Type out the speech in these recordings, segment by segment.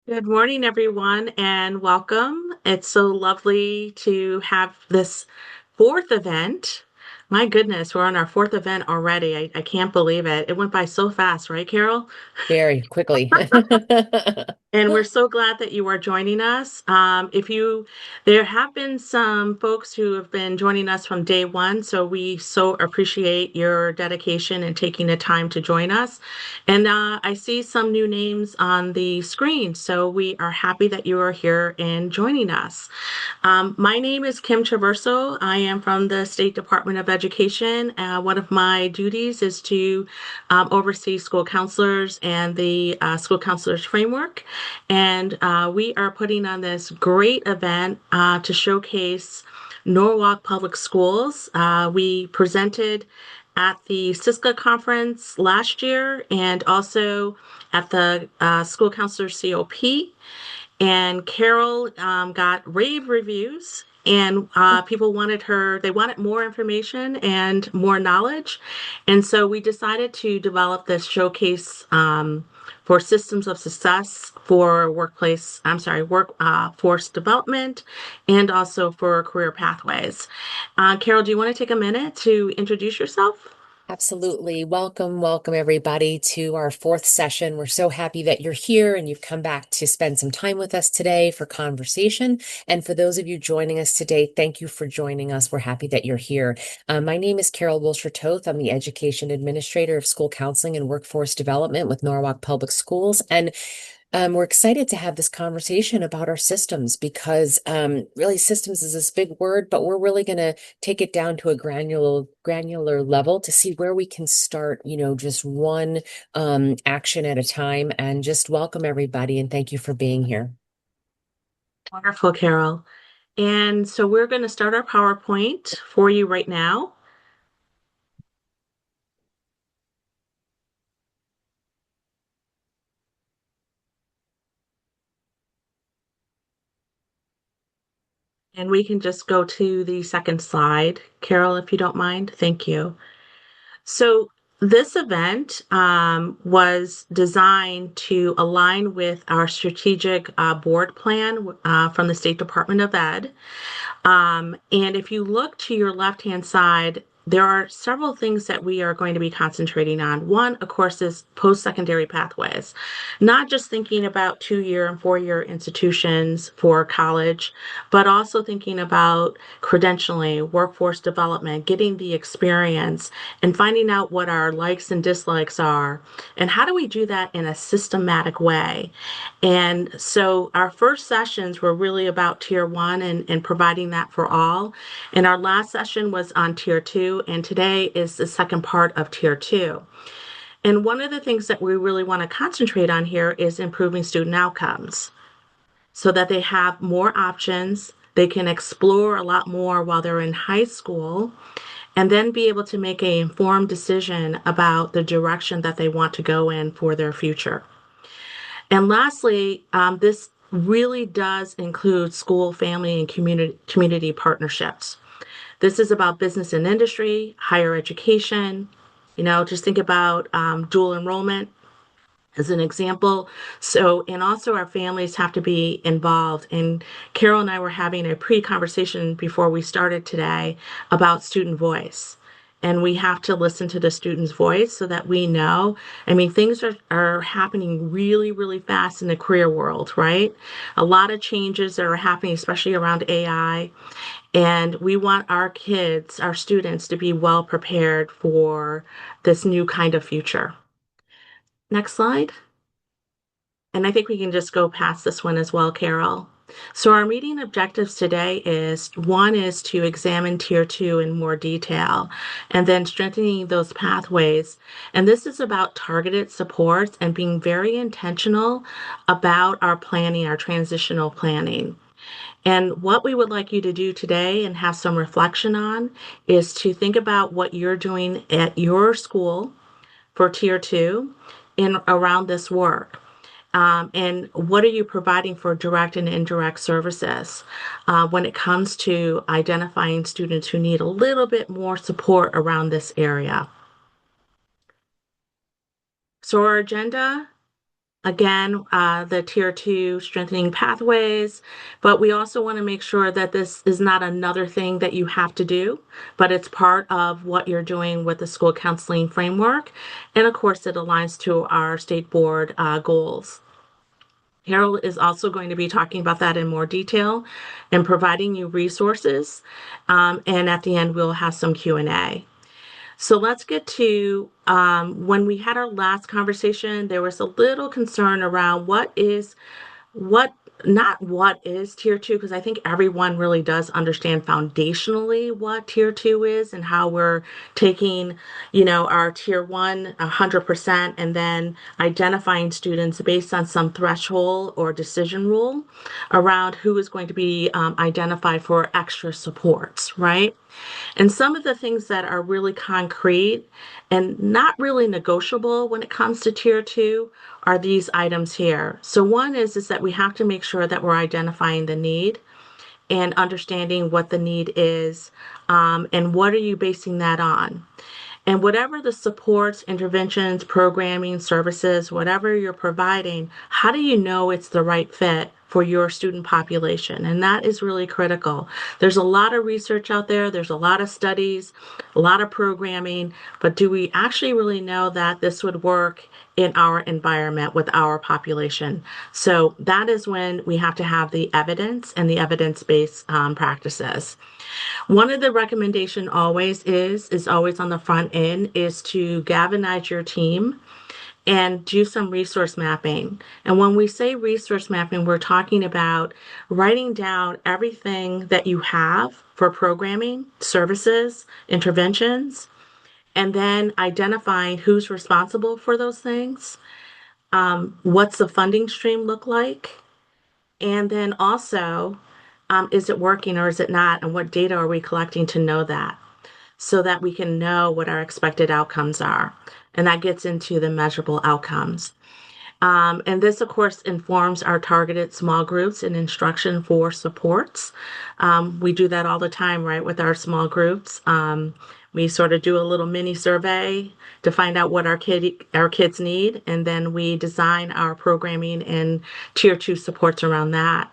Good morning, everyone, and welcome. It's so lovely to have this fourth event. My goodness, we're on our fourth event already. I can't believe it. It went by so fast, right, Carol? Very quickly. And we're so glad that you are joining us. There have been some folks who have been joining us from day one, so we so appreciate your dedication and taking the time to join us. And I see some new names on the screen, so we are happy that you are here and joining us. My name is Kim Traverso. I am from the State Department of Education. One of my duties is to oversee school counselors and the school counselors framework. And we are putting on this great event to showcase Norwalk Public Schools. We presented at the CISCA conference last year and also at the School Counselors COP. And Carol got rave reviews, and they wanted more information and more knowledge. And so we decided to develop this showcase for systems of success for workforce development and also for career pathways. Carol, do you want to take a minute to introduce yourself? Absolutely. Welcome everybody to our fourth session. We're so happy that you're here and you've come back to spend some time with us today for conversation. And for those of you joining us today, thank you for joining us. We're happy that you're here. My name is Carol Wilshire-Toth. I'm the Education Administrator of School Counseling and Workforce Development with Norwalk Public Schools. And we're excited to have this conversation about our systems because really systems is this big word, but we're really going to take it down to a granular level to see where we can start, just one action at a time. And just welcome everybody and thank you for being here. Wonderful, Carol. And so we're going to start our PowerPoint for you right now. And we can just go to the second slide, Carol, if you don't mind. Thank you. So this event was designed to align with our strategic board plan from the State Department of Ed. And if you look to your left-hand side, there are several things that we are going to be concentrating on. One, of course, is post-secondary pathways, not just thinking about 2-year and 4-year institutions for college, but also thinking about credentialing, workforce development, getting the experience, and finding out what our likes and dislikes are. And how do we do that in a systematic way? And so our first sessions were really about tier one and providing that for all. And our last session was on tier two, and today is the second part of tier two. And one of the things that we really want to concentrate on here is improving student outcomes so that they have more options. They can explore a lot more while they're in high school and then be able to make an informed decision about the direction that they want to go in for their future. And lastly, this really does include school, family, and community partnerships. This is about business and industry, higher education. Just think about dual enrollment as an example. So, and also our families have to be involved. And Carol and I were having a pre-conversation before we started today about student voice. And we have to listen to the student's voice so that we know. I mean, things are happening really, really fast in the career world, right? A lot of changes that are happening, especially around AI. And we want our kids, our students, to be well prepared for this new kind of future. Next slide. And I think we can just go past this one as well, Carol. So our meeting objectives today is one is to examine tier two in more detail and then strengthening those pathways. And this is about targeted supports and being very intentional about our planning, our transitional planning. And what we would like you to do today and have some reflection on is to think about what you're doing at your school for tier two in around this work. And what are you providing for direct and indirect services when it comes to identifying students who need a little bit more support around this area? So our agenda, Again, the tier two strengthening pathways, but we also want to make sure that this is not another thing that you have to do, but it's part of what you're doing with the school counseling framework. And of course, it aligns to our state board goals. Harold is also going to be talking about that in more detail and providing you resources. And at the end, we'll have some Q&A. So let's get to when we had our last conversation, there was a little concern around what not what is tier two, because I think everyone really does understand foundationally what tier two is and how we're taking, our tier one 100% and then identifying students based on some threshold or decision rule around who is going to be identified for extra supports, right? And some of the things that are really concrete and not really negotiable when it comes to tier two are these items here. So one is that we have to make sure that we're identifying the need and understanding what the need is, and what are you basing that on. And whatever the supports, interventions, programming, services, whatever you're providing, how do you know it's the right fit for your student population? And that is really critical. There's a lot of research out there, there's a lot of studies, a lot of programming, but do we actually really know that this would work in our environment with our population? So that is when we have to have the evidence and the evidence-based practices. One of the recommendation always is always on the front end is to galvanize your team and do some resource mapping. And when we say resource mapping, we're talking about writing down everything that you have for programming, services, interventions, and then identifying who's responsible for those things. What's the funding stream look like? And then also, is it working or is it not? And what data are we collecting to know that? So that we can know what our expected outcomes are. And that gets into the measurable outcomes. And this, of course, informs our targeted small groups and instruction for supports. We do that all the time, right, with our small groups. We sort of do a little mini survey to find out what our kids need, and then we design our programming and tier two supports around that.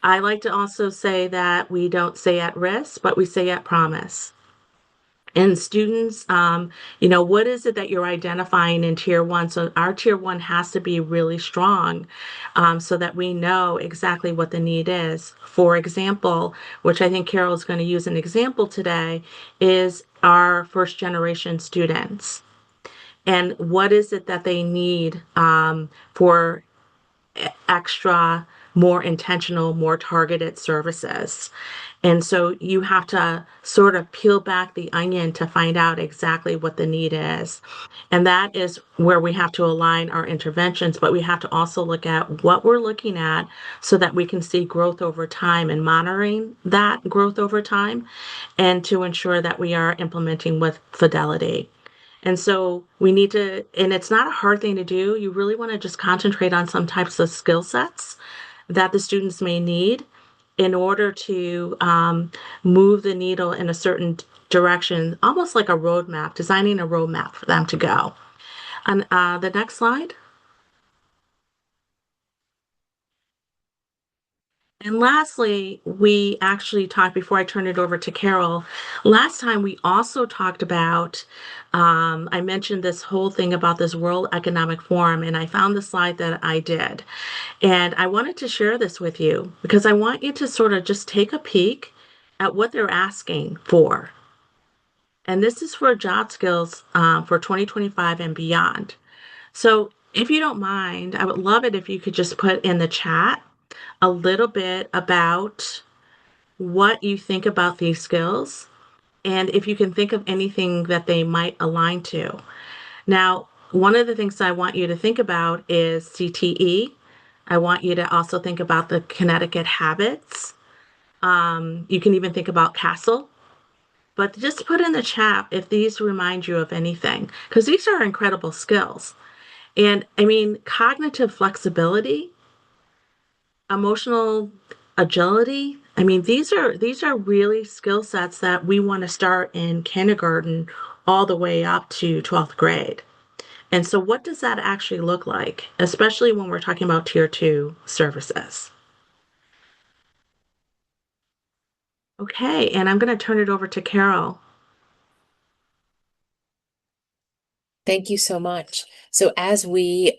I like to also say that we don't say at risk, but we say at promise. And students, what is it that you're identifying in tier one? So our tier one has to be really strong, so that we know exactly what the need is. For example, which I think Carol is going to use an example today, is our first generation students. And what is it that they need for extra, more intentional, more targeted services. And so you have to sort of peel back the onion to find out exactly what the need is. And that is where we have to align our interventions, but we have to also look at what we're looking at so that we can see growth over time and monitoring that growth over time and to ensure that we are implementing with fidelity. And so we need to, and it's not a hard thing to do. You really want to just concentrate on some types of skill sets that the students may need in order to move the needle in a certain direction, almost like a roadmap, designing a roadmap for them to go. And the next slide. And lastly, we actually talked before I turn it over to Carol. Last time we also talked about, I mentioned this whole thing about this World Economic Forum, and I found the slide that I did. And I wanted to share this with you because I want you to sort of just take a peek at what they're asking for. And this is for job skills for 2025 and beyond. So if you don't mind, I would love it if you could just put in the chat a little bit about what you think about these skills and if you can think of anything that they might align to. Now, one of the things I want you to think about is CTE. I want you to also think about the Connecticut habits. You can even think about CASTLE. But just put in the chat if these remind you of anything, because these are incredible skills. And I mean, cognitive flexibility, emotional agility. I mean, these are really skill sets that we want to start in kindergarten all the way up to 12th grade. And so, what does that actually look like, especially when we're talking about tier two services? Okay, and I'm going to turn it over to Carol. Thank you so much. So, as we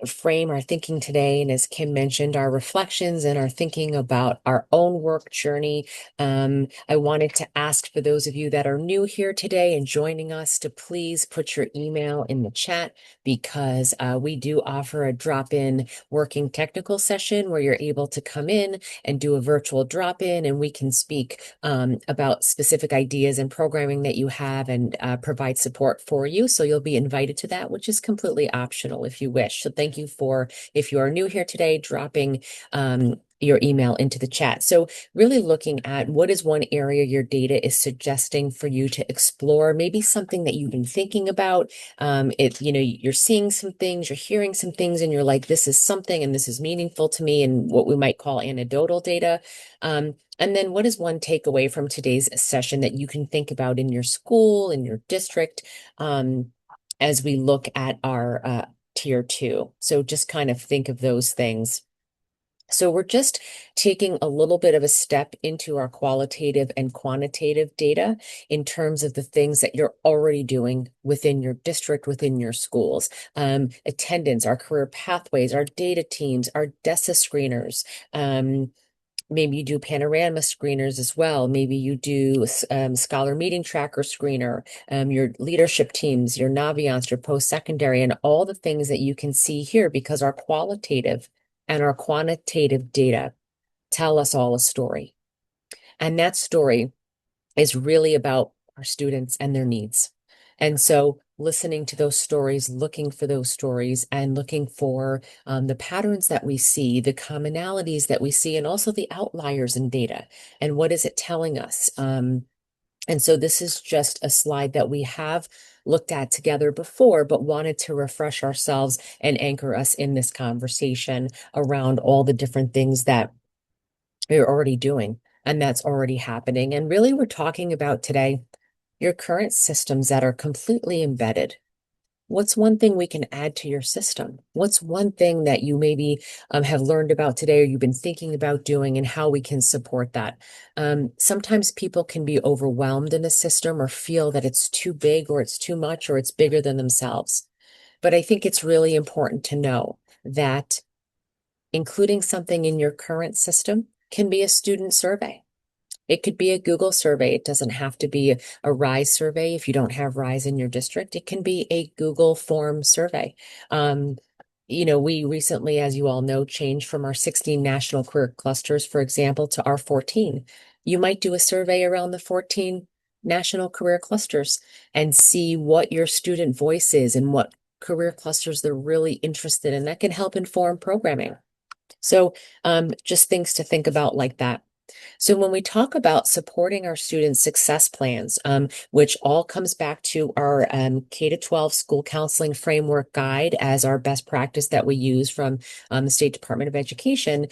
frame our thinking today, and as Kim mentioned, our reflections and our thinking about our own work journey, I wanted to ask for those of you that are new here today and joining us to please put your email in the chat because we do offer a drop-in working technical session where you're able to come in and do a virtual drop-in, and we can speak about specific ideas and programming that you have and provide support for you. So you'll be invited to that, which is completely optional if you wish. So thank you for, if you are new here today, dropping your email into the chat. So really looking at what is one area your data is suggesting for you to explore, maybe something that you've been thinking about. You're seeing some things, you're hearing some things, and you're like, this is something and this is meaningful to me, and what we might call anecdotal data. And then what is one takeaway from today's session that you can think about in your school, in your district, as we look at our tier two? So just kind of think of those things. So we're just taking a little bit of a step into our qualitative and quantitative data in terms of the things that you're already doing within your district, within your schools. Attendance, our career pathways, our data teams, our DESA screeners. Maybe you do panorama screeners as well. Maybe you do scholar meeting tracker screener, your leadership teams, your Naviance, your post-secondary, and all the things that you can see here because our qualitative and our quantitative data tell us all a story. And that story is really about our students and their needs. And so listening to those stories, looking for those stories, and looking for the patterns that we see, the commonalities that we see, and also the outliers in data. And what is it telling us? And so this is just a slide that we have looked at together before, but wanted to refresh ourselves and anchor us in this conversation around all the different things that we're already doing and that's already happening. And really, we're talking about today your current systems that are completely embedded. What's one thing we can add to your system? What's one thing that you maybe have learned about today or you've been thinking about doing and how we can support that? Sometimes people can be overwhelmed in a system or feel that it's too big or it's too much or it's bigger than themselves. But I think it's really important to know that including something in your current system can be a student survey. It could be a Google survey. It doesn't have to be a RISE survey if you don't have RISE in your district. It can be a Google form survey. Um, we recently, as you all know, changed from our 16 national career clusters, for example, to our 14. You might do a survey around the 14 national career clusters and see what your student voice is and what career clusters they're really interested in. That can help inform programming. So just things to think about like that. So when we talk about supporting our students' success plans, which all comes back to our K to 12 school counseling framework guide as our best practice that we use from the State Department of Education,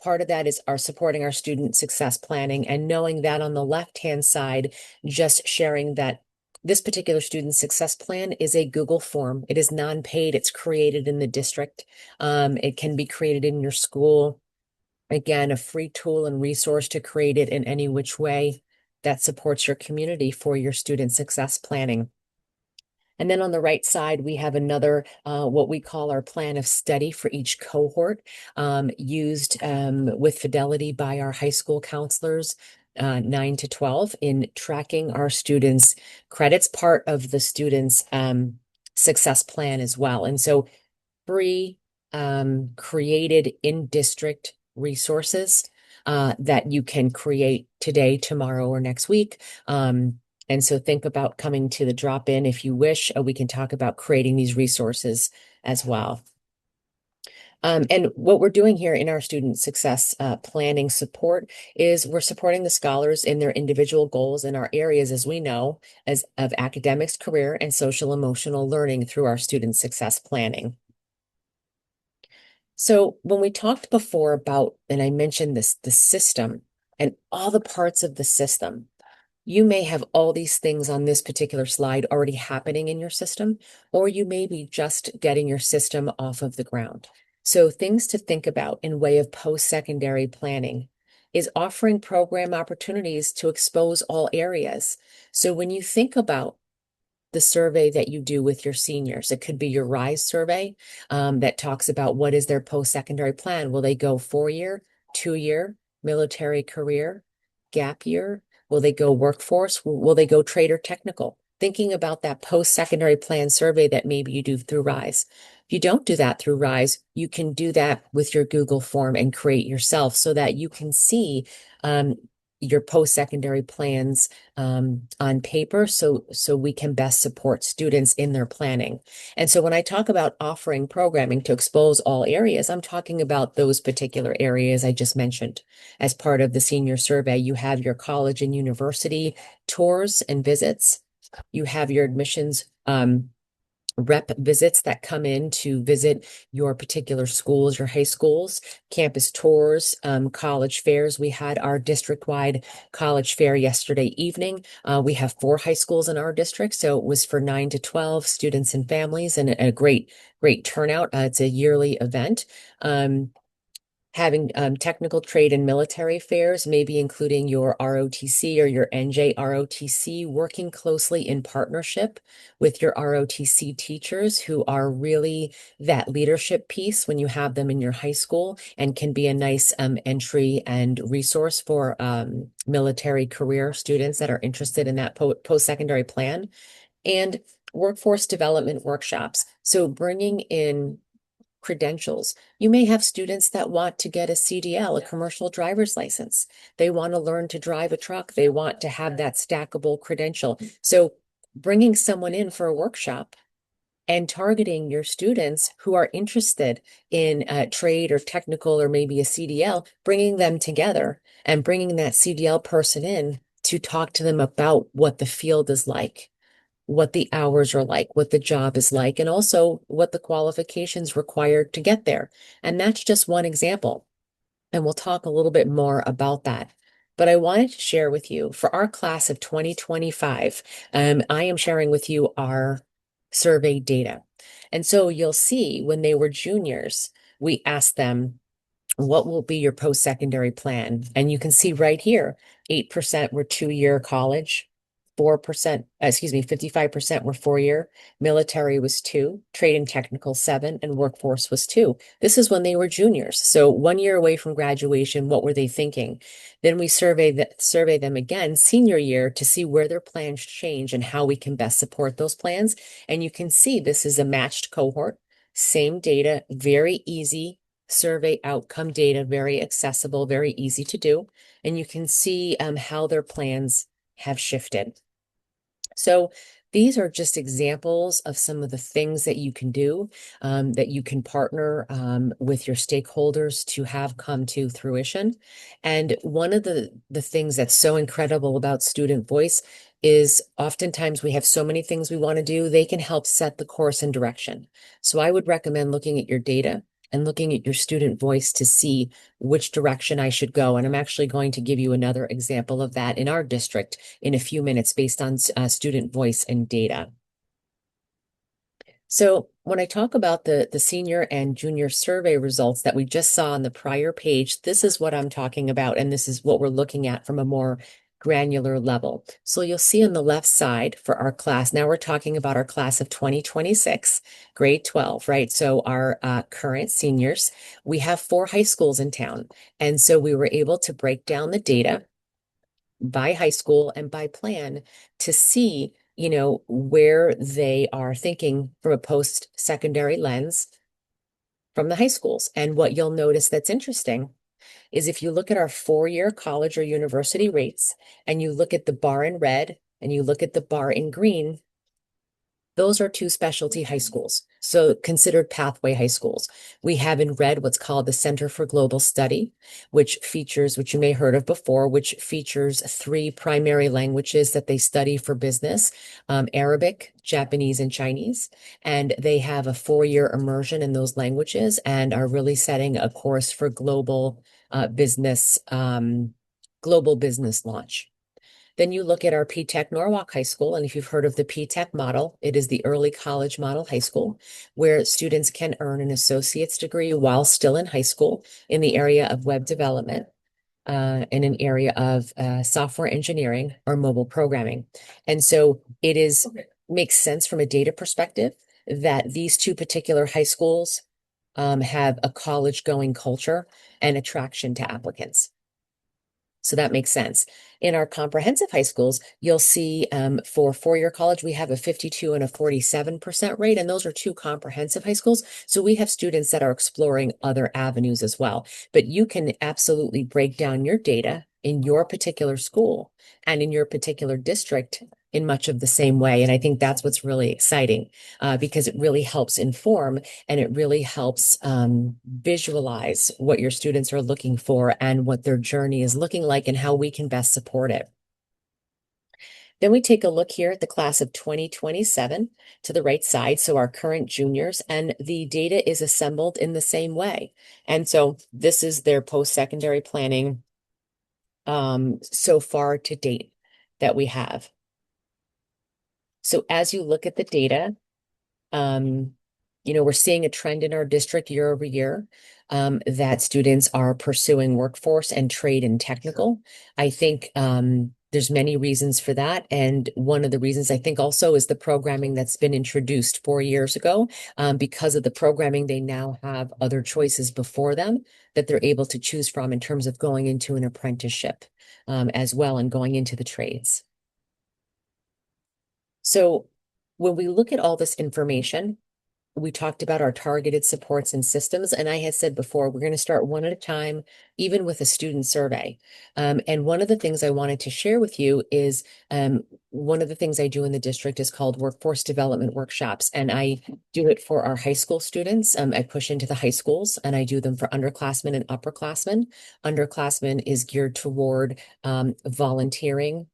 part of that is our supporting our student success planning and knowing that on the left-hand side, just sharing that this particular student success plan is a Google form. It is non-paid. It's created in the district. It can be created in your school. Again, a free tool and resource to create it in any which way that supports your community for your student success planning. And then on the right side, we have another, what we call our plan of study for each cohort, used with fidelity by our high school counselors, 9 to 12, in tracking our students' credits, part of the students' success plan as well. And so free created in-district resources that you can create today, tomorrow, or next week. And so think about coming to the drop-in if you wish. We can talk about creating these resources as well. And what we're doing here in our student success planning support is we're supporting the scholars in their individual goals in our areas, as we know, as of academics, career, and social emotional learning through our student success planning. So when we talked before about, and I mentioned this, the system and all the parts of the system, You may have all these things on this particular slide already happening in your system, or you may be just getting your system off of the ground. So things to think about in way of post-secondary planning is offering program opportunities to expose all areas. So when you think about the survey that you do with your seniors. It could be your RISE survey that talks about what is their post-secondary plan. Will they go 4-year, 2-year, military career, gap year? Will they go workforce? Will they go trade or technical? Thinking about that post-secondary plan survey that maybe you do through RISE. If you don't do that through RISE, you can do that with your Google form and create yourself so that you can see um, your post-secondary plans on paper so we can best support students in their planning. And so when I talk about offering programming to expose all areas, I'm talking about those particular areas I just mentioned. As part of the senior survey, you have your college and university tours and visits. You have your admissions rep visits that come in to visit your particular schools, your high schools, campus tours, college fairs. We had our district-wide college fair yesterday evening. We have 4 high schools in our district, so it was for 9 to 12 students and families, and a great turnout. It's a yearly event. Having technical trade and military fairs, maybe including your ROTC or your NJ ROTC, working closely in partnership with your ROTC teachers who are really that leadership piece when you have them in your high school and can be a nice entry and resource for military career students that are interested in that post-secondary plan. And workforce development workshops. So bringing in credentials. You may have students that want to get a CDL, a commercial driver's license. They want to learn to drive a truck. They want to have that stackable credential. So bringing someone in for a workshop and targeting your students who are interested in trade or technical or maybe a CDL, bringing them together and bringing that CDL person in to talk to them about what the field is like, what the hours are like, what the job is like, and also what the qualifications required to get there. And that's just one example. And we'll talk a little bit more about that. But I wanted to share with you for our class of 2025, I am sharing with you our survey data. And so you'll see when they were juniors, we asked them, what will be your post-secondary plan? And you can see right here, 8% were 2-year college, 4%, 55% were 4-year, military was 2, trade and technical 7, and workforce was 2. This is when they were juniors. So 1 year away from graduation, what were they thinking? Then we survey them again senior year to see where their plans change and how we can best support those plans. And you can see this is a matched cohort, same data, very easy survey outcome data, very accessible, very easy to do. And you can see how their plans have shifted. So these are just examples of some of the things that you can do, that you can partner with your stakeholders to have come to fruition. And one of the things that's so incredible about student voice is oftentimes we have so many things we want to do, they can help set the course and direction. So I would recommend looking at your data and looking at your student voice to see which direction I should go. And I'm actually going to give you another example of that in our district in a few minutes based on student voice and data. So when I talk about the senior and junior survey results that we just saw on the prior page, this is what I'm talking about, and this is what we're looking at from a more granular level. So you'll see on the left side for our class, now we're talking about our class of 2026, grade 12, right? So our current seniors, we have 4 high schools in town. And so we were able to break down the data by high school and by plan to see, where they are thinking from a post-secondary lens from the high schools. And what you'll notice that's interesting is if you look at our 4-year college or university rates and you look at the bar in red and you look at the bar in green, those are 2 specialty high schools, so considered pathway high schools. We have in red what's called the Center for Global Study, which you may have heard of before, which features 3 primary languages that they study for business, Arabic, Japanese, and Chinese. And they have a 4-year immersion in those languages and are really setting a course for global business launch. Then you look at our P-Tech Norwalk High School, and if you've heard of the P-Tech model, it is the early college model high school where students can earn an associate's degree while still in high school in the area of web development, in an area of software engineering or mobile programming. And so it is makes sense from a data perspective that these two particular high schools have a college going culture and attraction to applicants. So that makes sense. In our comprehensive high schools, you'll see for four-year college, we have a 52 and a 47% rate, and those are two comprehensive high schools. So we have students that are exploring other avenues as well. But you can absolutely break down your data in your particular school and in your particular district in much of the same way. And I think that's what's really exciting because it really helps inform and it really helps visualize what your students are looking for and what their journey is looking like and how we can best support it. Then we take a look here at the class of 2027 to the right side, so our current juniors, and the data is assembled in the same way. And so this is their post-secondary planning so far to date that we have. So as you look at the data, um, we're seeing a trend in our district year over year that students are pursuing workforce and trade and technical. I think there's many reasons for that. And one of the reasons I think also is the programming that's been introduced 4 years ago. Because of the programming, they now have other choices before them that they're able to choose from in terms of going into an apprenticeship as well and going into the trades. So when we look at all this information, we talked about our targeted supports and systems. And I had said before, we're going to start one at a time, even with a student survey. And one of the things I wanted to share with you is one of the things I do in the district is called workforce development workshops. And I do it for our high school students. I push into the high schools and I do them for underclassmen and upperclassmen. Underclassmen is geared toward volunteering.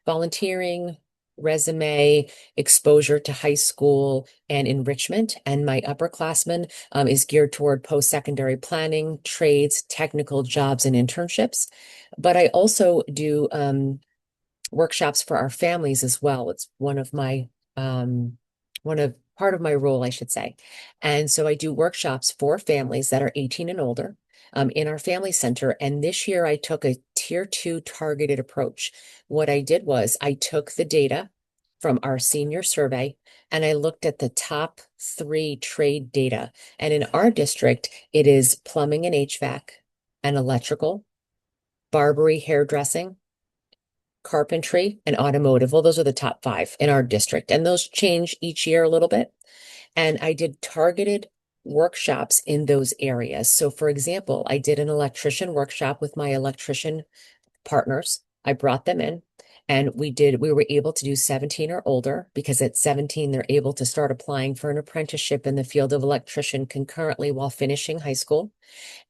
Volunteering, resume, exposure to high school, and enrichment. And my upperclassmen is geared toward post-secondary planning, trades, technical jobs, and internships. But I also do workshops for our families as well. It's part of my role, I should say. And so I do workshops for families that are 18 and older in our family center. And this year I took a tier 2 targeted approach. What I did was I took the data from our senior survey and I looked at the top 3 trade data. And in our district, it is plumbing and HVAC and electrical, barbery, hairdressing, carpentry, and automotive. Well, those are the top 5 in our district, and those change each year a little bit. And I did targeted workshops in those areas. So, for example, I did an electrician workshop with my electrician partners. I brought them in and we were able to do 17 or older because at 17, they're able to start applying for an apprenticeship in the field of electrician concurrently while finishing high school.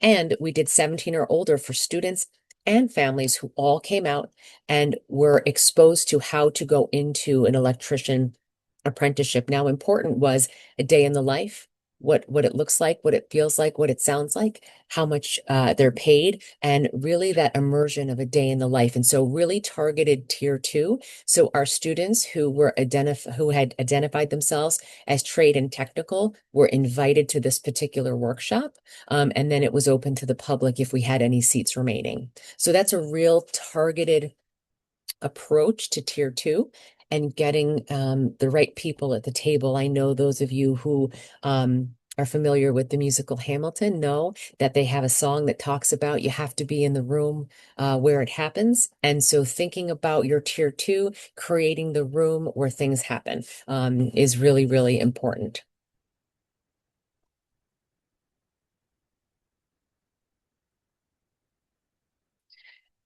And we did 17 or older for students and families who all came out and were exposed to how to go into an electrician apprenticeship. Now, important was a day in the life, what it looks like, what it feels like, what it sounds like, how much they're paid, and really that immersion of a day in the life. And so really targeted tier 2. So our students who had identified themselves as trade and technical were invited to this particular workshop. And then it was open to the public if we had any seats remaining. So that's a real targeted approach to tier 2 and getting the right people at the table. I know those of you who are familiar with the musical Hamilton know that they have a song that talks about you have to be in the room where it happens. And so thinking about your tier 2, creating the room where things happen is really, really important.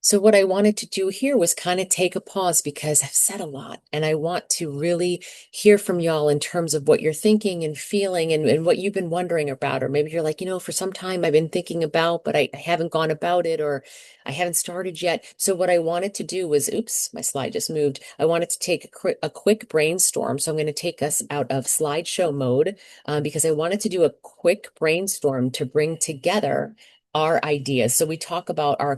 So what I wanted to do here was kind of take a pause because I've said a lot and I want to really hear from y'all in terms of what you're thinking and feeling and what you've been wondering about. Or maybe you're like, for some time I've been thinking about, but I haven't gone about it or I haven't started yet. So what I wanted to do was, oops, my slide just moved. I wanted to take a quick brainstorm. So I'm going to take us out of slideshow mode because I wanted to do a quick brainstorm to bring together our ideas. So we talk about our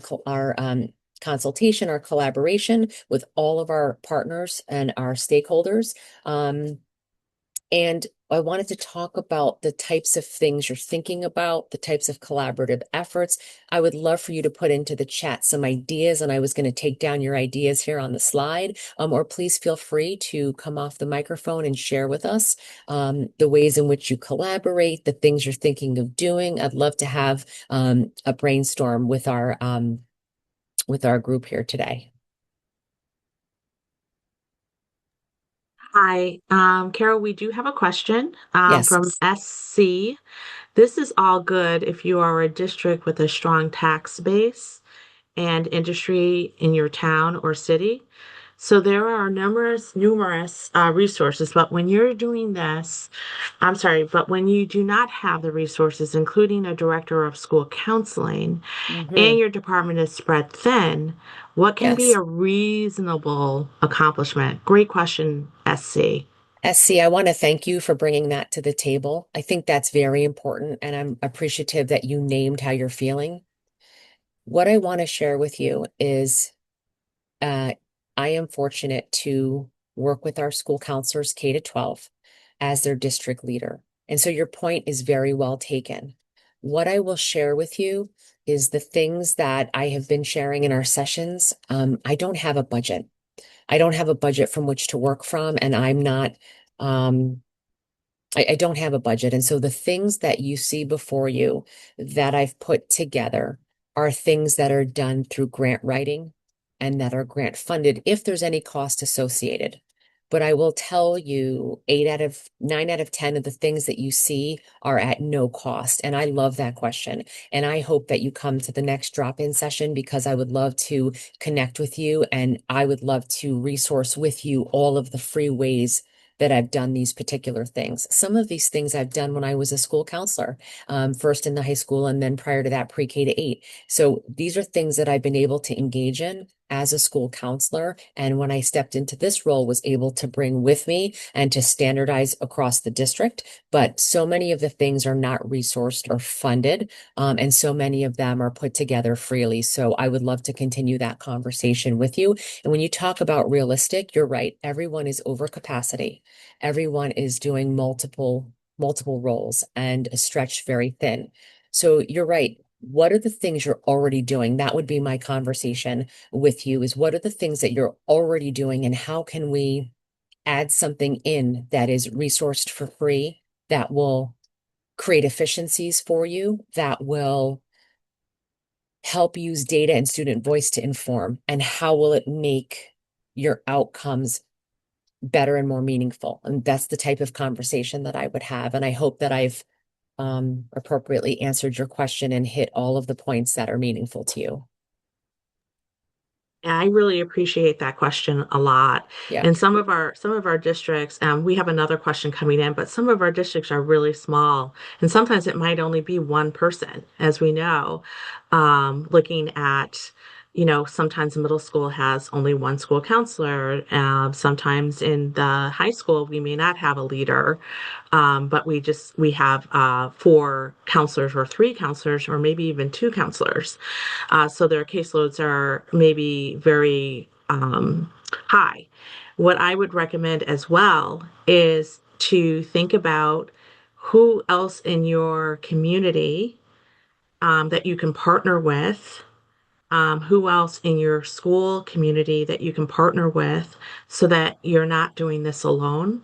consultation, our collaboration with all of our partners and our stakeholders. And I wanted to talk about the types of things you're thinking about, the types of collaborative efforts. I would love for you to put into the chat some ideas, and I was going to take down your ideas here on the slide. Or please feel free to come off the microphone and share with us the ways in which you collaborate, the things you're thinking of doing. I'd love to have a brainstorm with our group here today. Hi, Carol, we do have a question Yes. from SC. This is all good if you are a district with a strong tax base and industry in your town or city. So there are numerous resources, but when you're doing this, I'm sorry, but when you do not have the resources, including a director of school counseling, and Hmm. your department is spread thin, what can be Yes. a reasonable accomplishment? Great question, SC. SC, I want to thank you for bringing that to the table. I think that's very important, and I'm appreciative that you named how you're feeling. What I want to share with you is uh, I am fortunate to work with our school counselors K to 12 as their district leader. And so your point is very well taken. What I will share with you is the things that I have been sharing in our sessions. I don't have a budget. I don't have a budget from which to work from, and I'm not. Um, I don't have a budget. And so the things that you see before you that I've put together are things that are done through grant writing and that are grant funded if there's any cost associated. But I will tell you 9 out of 10 of the things that you see are at no cost. And I love that question. And I hope that you come to the next drop-in session because I would love to connect with you and I would love to resource with you all of the free ways that I've done these particular things. Some of these things I've done when I was a school counselor, first in the high school and then prior to that, pre-K to 8. So these are things that I've been able to engage in as a school counselor. And when I stepped into this role, was able to bring with me and to standardize across the district. But so many of the things are not resourced or funded. And so many of them are put together freely. So I would love to continue that conversation with you. And when you talk about realistic, you're right. Everyone is over capacity. Everyone is doing multiple roles and stretched very thin. So you're right. What are the things you're already doing? That would be my conversation with you is what are the things that you're already doing and how can we add something in that is resourced for free that will create efficiencies for you, that will help use data and student voice to inform, and how will it make your outcomes better and more meaningful? And that's the type of conversation that I would have. And I hope that I've appropriately answered your question and hit all of the points that are meaningful to you. Yeah, I really appreciate that question a lot. Yeah. And some of our districts, we have another question coming in, but some of our districts are really small, and sometimes it might only be one person, as we know. Looking at, sometimes the middle school has only one school counselor. Sometimes in the high school, we may not have a leader, but we have four counselors or three counselors or maybe even two counselors. So their caseloads are maybe very high. What I would recommend as well is to think about who else in your community that you can partner with, who else in your school community that you can partner with so that you're not doing this alone.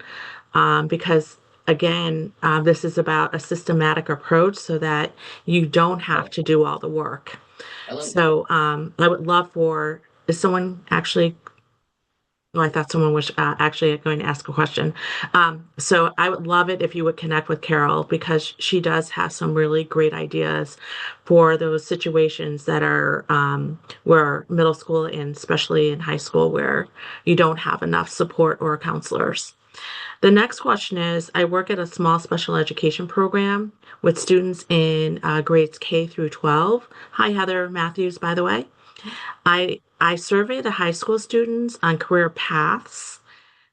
Because again, this is about a systematic approach so that you don't have to do all the work. So I would love for, is someone actually, oh, I thought someone was actually going to ask a question. So I would love it if you would connect with Carol because she does have some really great ideas for those situations that are where middle school and especially in high school where you don't have enough support or counselors. The next question is, I work at a small special education program with students in grades K through 12. Hi, Heather Matthews, by the way. I survey the high school students on career paths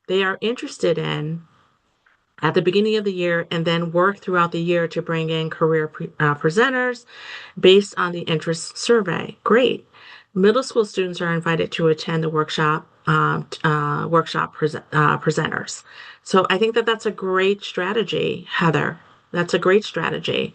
they are interested in at the beginning of the year and then work throughout the year to bring in career presenters based on the interest survey. Great. Middle school students are invited to attend the presenters. So I think that that's a great strategy, Heather. That's a great strategy.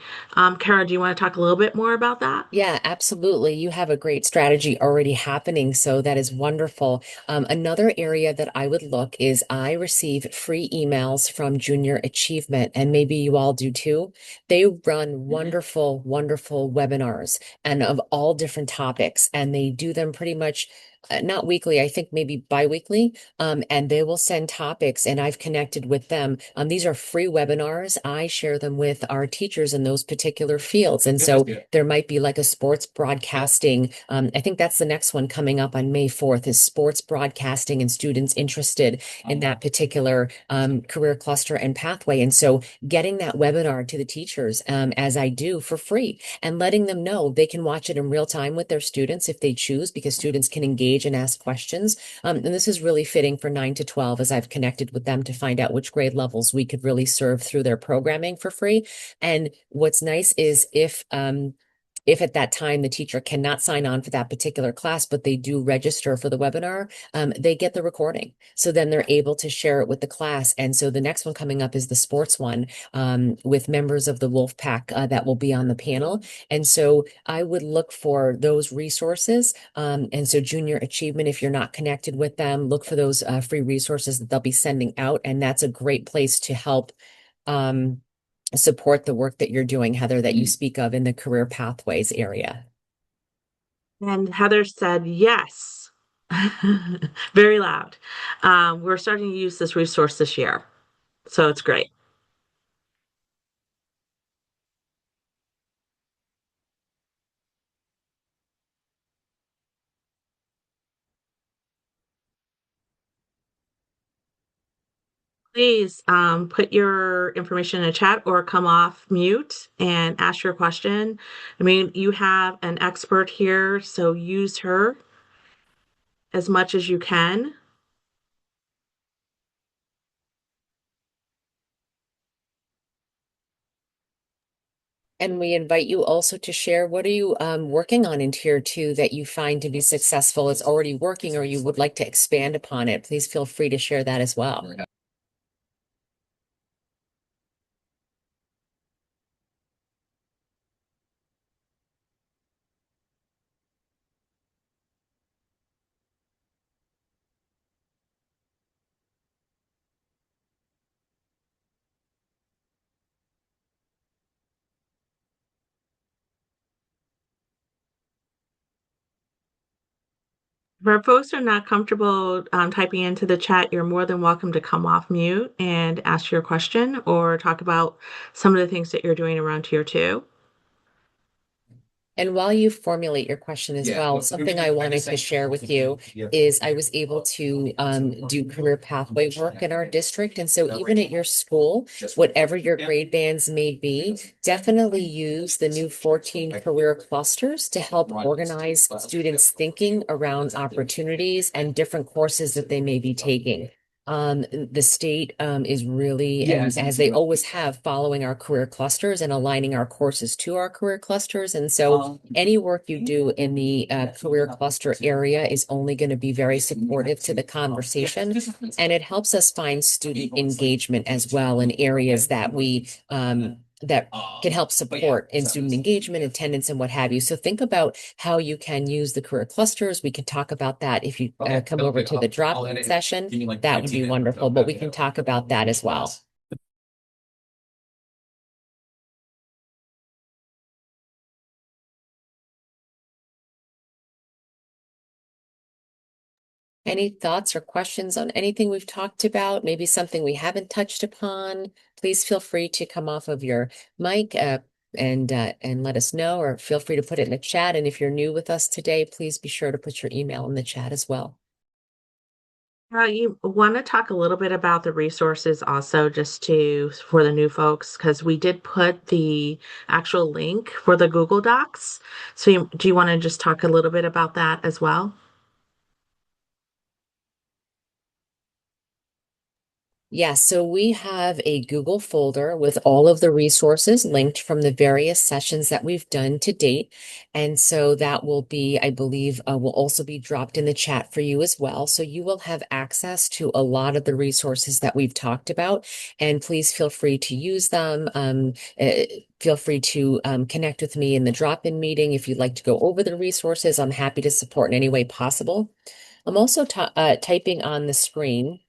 Kara, do you want to talk a little bit more about that? Yeah, absolutely. You have a great strategy already happening, so that is wonderful. Another area that I would look is I receive free emails from Junior Achievement, and maybe you all do too. They run wonderful, wonderful webinars and of all different topics, and they do them pretty much not weekly, I think maybe bi-weekly. And they will send topics, and I've connected with them. These are free webinars. I share them with our teachers in those particular fields. And so there might be like a sports broadcasting. I think that's the next one coming up on May 4th is sports broadcasting and students interested in that particular career cluster and pathway. And so getting that webinar to the teachers as I do for free and letting them know they can watch it in real time with their students if they choose, because students can engage and ask questions. And this is really fitting for 9 to 12 as I've connected with them to find out which grade levels we could really serve through their programming for free. And what's nice is if at that time the teacher cannot sign on for that particular class, but they do register for the webinar, they get the recording. So then they're able to share it with the class. And so the next one coming up is the sports one with members of the Wolf Pack that will be on the panel. And so I would look for those resources. And so Junior Achievement, if you're not connected with them, look for those free resources that they'll be sending out. And that's a great place to help um, support the work that you're doing, Heather, that you speak of in the career pathways area. And Heather said yes, very loud. We're starting to use this resource this year, so it's great. Please put your information in a chat or come off mute and ask your question. I mean, you have an expert here, so use her as much as you can. And we invite you also to share what are you working on in tier two that you find to be successful, is already working, or you would like to expand upon it. Please feel free to share that as well. For folks who are not comfortable typing into the chat, you're more than welcome to come off mute and ask your question or talk about some of the things that you're doing around tier two. And while you formulate your question as well, something I wanted to share with you is I was able to do career pathway work in our district. And so even at your school, whatever your grade bands may be, definitely use the new 14 career clusters to help organize students' thinking around opportunities and different courses that they may be taking. The state is really, and as they always have, following our career clusters and aligning our courses to our career clusters. And so any work you do in the career cluster area is only going to be very supportive to the conversation. And it helps us find student engagement as well in areas that we that can help support in student engagement, attendance, and what have you. So think about how you can use the career clusters. We can talk about that if you come over to the drop-in session. That would be wonderful, but we can talk about that as well. Any thoughts or questions on anything we've talked about? Maybe something we haven't touched upon? Please feel free to come off of your mic and let us know, or feel free to put it in the chat. And if you're new with us today, please be sure to put your email in the chat as well. You want to talk a little bit about the resources also, just to for the new folks, because we did put the actual link for the Google Docs. So do you want to just talk a little bit about that as well? Yes, so we have a Google folder with all of the resources linked from the various sessions that we've done to date. And so that will be, I believe, will also be dropped in the chat for you as well. So you will have access to a lot of the resources that we've talked about. And please feel free to use them. Feel free to connect with me in the drop-in meeting if you'd like to go over the resources. I'm happy to support in any way possible. I'm also typing on the screen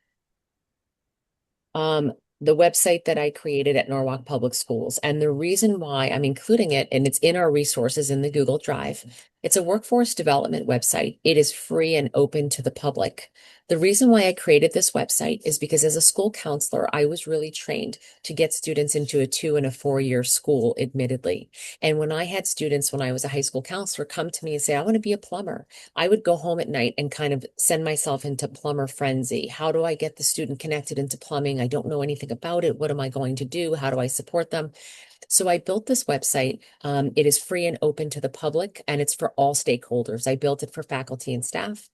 um, the website that I created at Norwalk Public Schools. And the reason why I'm including it, and it's in our resources in the Google Drive, it's a workforce development website. It is free and open to the public. The reason why I created this website is because as a school counselor, I was really trained to get students into a 2 and a 4 year school, admittedly. And when I had students, when I was a high school counselor, come to me and say, I want to be a plumber. I would go home at night and kind of send myself into plumber frenzy. How do I get the student connected into plumbing? I don't know anything about it. What am I going to do? How do I support them? So I built this website. It is free and open to the public, and it's for all stakeholders. I built it for faculty and staff.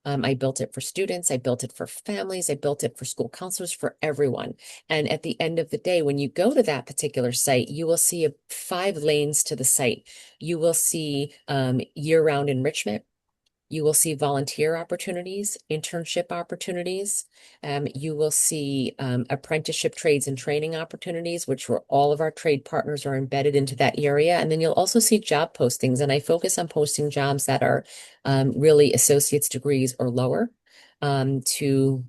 I built it for students. I built it for families. I built it for school counselors, for everyone. And at the end of the day, when you go to that particular site, you will see 5 lanes to the site. You will see year-round enrichment. You will see volunteer opportunities, internship opportunities. You will see apprenticeship trades and training opportunities, which were all of our trade partners are embedded into that area. And then you'll also see job postings. And I focus on posting jobs that are really associate's degrees or lower to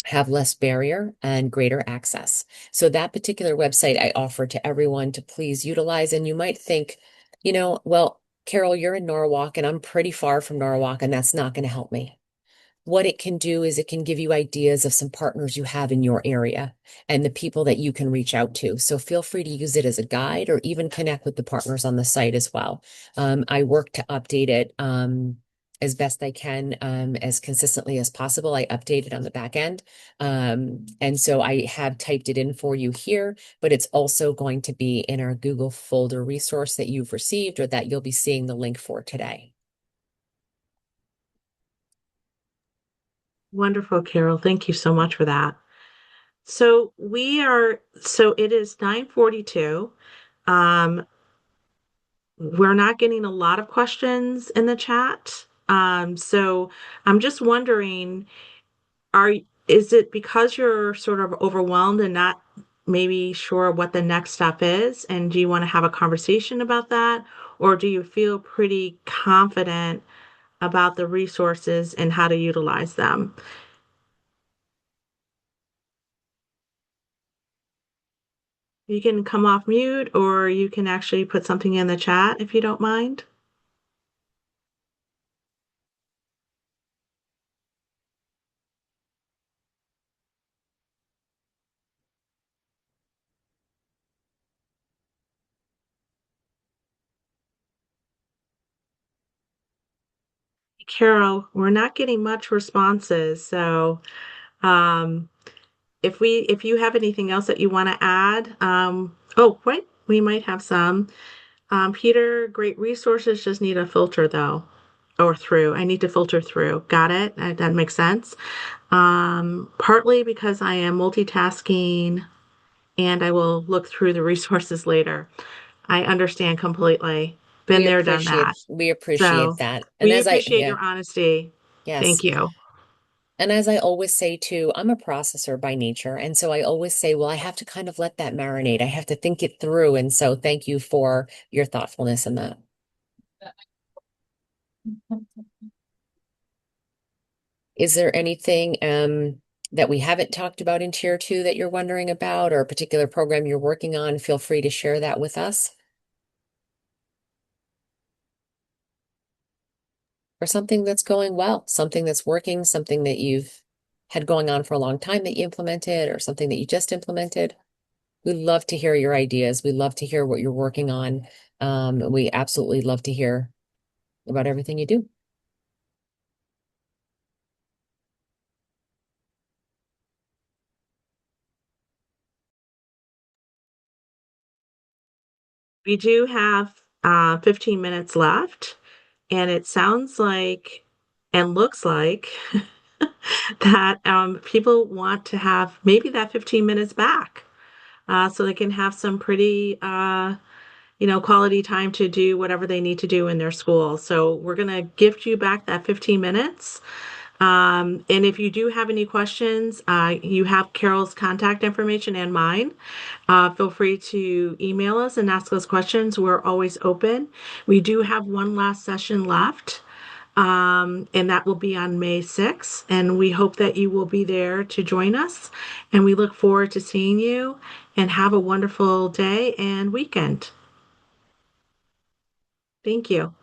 have less barrier and greater access. So that particular website I offer to everyone to please utilize. And you might think, well, Carol, you're in Norwalk and I'm pretty far from Norwalk, and that's not going to help me. What it can do is it can give you ideas of some partners you have in your area and the people that you can reach out to. So feel free to use it as a guide or even connect with the partners on the site as well. I work to update it as best I can, as consistently as possible. I update it on the back end. And so I have typed it in for you here, but it's also going to be in our Google folder resource that you've received or that you'll be seeing the link for today. Wonderful, Carol. Thank you so much for that. So it is 9:42. Um, we're not getting a lot of questions in the chat. So I'm just wondering, are is it because you're sort of overwhelmed and not maybe sure what the next step is? And do you want to have a conversation about that? Or do you feel pretty confident about the resources and how to utilize them? You can come off mute or you can actually put something in the chat if you don't mind. Carol, we're not getting much responses, so um, if you have anything else that you want to add, oh, wait, we might have some. Peter, great resources, just need a filter though, or through. I need to filter through. Got it? That makes sense. Partly because I am multitasking and I will look through the resources later. I understand completely. Been there, done that. We appreciate So that. And we as I, appreciate yeah, your honesty. yes. Thank you. And as I always say too, I'm a processor by nature. And so I always say, well, I have to kind of let that marinate. I have to think it through. And so thank you for your thoughtfulness in that. Is there anything that we haven't talked about in tier 2 that you're wondering about, or a particular program you're working on? Feel free to share that with us. Or something that's going well, something that's working, something that you've had going on for a long time that you implemented, or something that you just implemented. We love to hear your ideas. We love to hear what you're working on. We absolutely love to hear about everything you do. We do have 15 minutes left, and it sounds like and looks like that people want to have maybe that 15 minutes back so they can have some pretty quality time to do whatever they need to do in their school. So we're going to gift you back that 15 minutes. And if you do have any questions, you have Carol's contact information and mine. Feel free to email us and ask us questions. We're always open. We do have one last session left, and that will be on May 6th. And we hope that you will be there to join us. And we look forward to seeing you and have a wonderful day and weekend. Thank you.